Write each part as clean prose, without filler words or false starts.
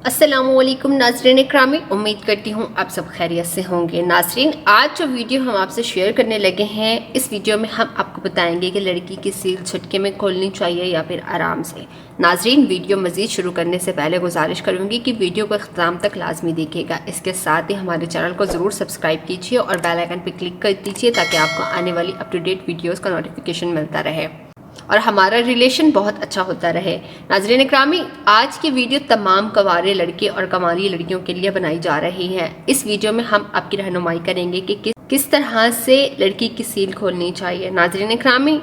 अस्सलामु अलैकुम नाज़रीन इकरामी, उम्मीद करती हूँ आप सब खैरियत से होंगे। नाज़रीन, आज जो वीडियो हम आपसे शेयर करने लगे हैं, इस वीडियो में हम आपको बताएंगे कि लड़की की सील झटके में खोलनी चाहिए या फिर आराम से। नाज़रीन, वीडियो मज़ीद शुरू करने से पहले गुजारिश करूँगी कि वीडियो को अख्ताम तक लाजमी देखिएगा। इसके साथ ही हमारे चैनल को ज़रूर सब्सक्राइब कीजिए और बेल आइकन पर क्लिक कर दीजिए ताकि आपको आने वाली अप टू डेट वीडियोज़ का नोटिफिकेशन मिलता रहे और हमारा रिलेशन बहुत अच्छा होता रहे। नाज़रीन इकरामी, आज की वीडियो तमाम कंवारे लड़के और कंवारी लड़कियों के लिए बनाई जा रही है। इस वीडियो में हम आपकी रहनुमाई करेंगे कि किस तरह से लड़की की सील खोलनी चाहिए। नाज़रीन इकरामी,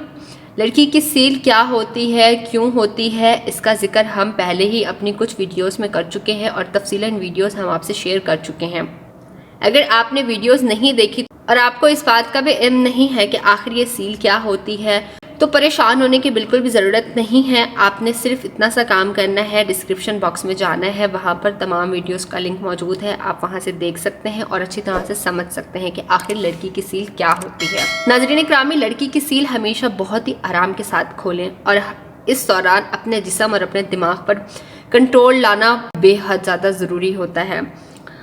लड़की की सील क्या होती है, क्यों होती है, इसका जिक्र हम पहले ही अपनी कुछ वीडियोस में कर चुके हैं और तफसीलन वीडियोस हम आपसे शेयर कर चुके हैं। अगर आपने वीडियोस नहीं देखी और आपको इस बात का भी इल्म नहीं है कि आखिर ये सील क्या होती है, तो परेशान होने की बिल्कुल भी ज़रूरत नहीं है। आपने सिर्फ इतना सा काम करना है, डिस्क्रिप्शन बॉक्स में जाना है, वहाँ पर तमाम वीडियोस का लिंक मौजूद है। आप वहाँ से देख सकते हैं और अच्छी तरह से समझ सकते हैं कि आखिर लड़की की सील क्या होती है। नाज़रीन इकरामी, लड़की की सील हमेशा बहुत ही आराम के साथ खोलें और इस दौरान अपने जिस्म और अपने दिमाग पर कंट्रोल लाना बेहद ज़्यादा ज़रूरी होता है।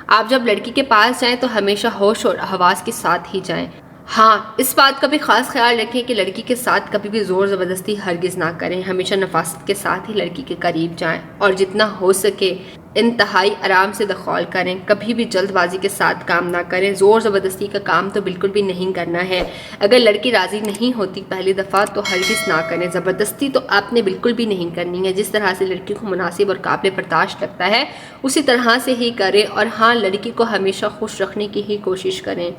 आप जब लड़की के पास जाएँ तो हमेशा होश और हवास के साथ ही जाएँ। हाँ, इस बात का भी ख़ास ख्याल रखें कि लड़की के साथ कभी भी ज़ोर ज़बरदस्ती हरगिज़ ना करें। हमेशा नफासत के साथ ही लड़की के करीब जाएं और जितना हो सके इंतहाई आराम से दखौल करें। कभी भी जल्दबाजी के साथ काम ना करें। ज़ोर ज़बरदस्ती का काम तो बिल्कुल भी नहीं करना है। अगर लड़की राज़ी नहीं होती पहली दफ़ा तो हरगिज़ ना करें। ज़बरदस्ती तो आपने बिल्कुल भी नहीं करनी है। जिस तरह से लड़की को मुनासिब और काबिल बर्दाश्त लगता है उसी तरह से ही करें। और हाँ, लड़की को हमेशा खुश रखने की ही कोशिश करें,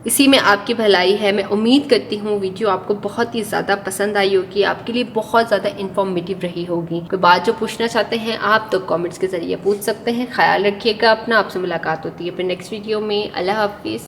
इसी में आपकी भलाई है। मैं उम्मीद करती हूँ वीडियो आपको बहुत ही ज़्यादा पसंद आई होगी, आपके लिए बहुत ज़्यादा इन्फॉर्मेटिव रही होगी। कोई बात जो पूछना चाहते हैं आप तो कमेंट्स के ज़रिए पूछ सकते हैं। ख्याल रखिएगा अपना, आपसे मुलाकात होती है फिर नेक्स्ट वीडियो में। अल्लाह हाफिज़।